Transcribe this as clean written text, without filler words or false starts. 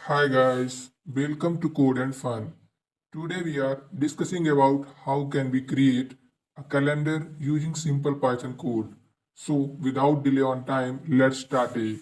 Hi guys, welcome to Code and Fun. Today we are discussing about how can we create a calendar using simple Python code. So without delay on time, let's start it.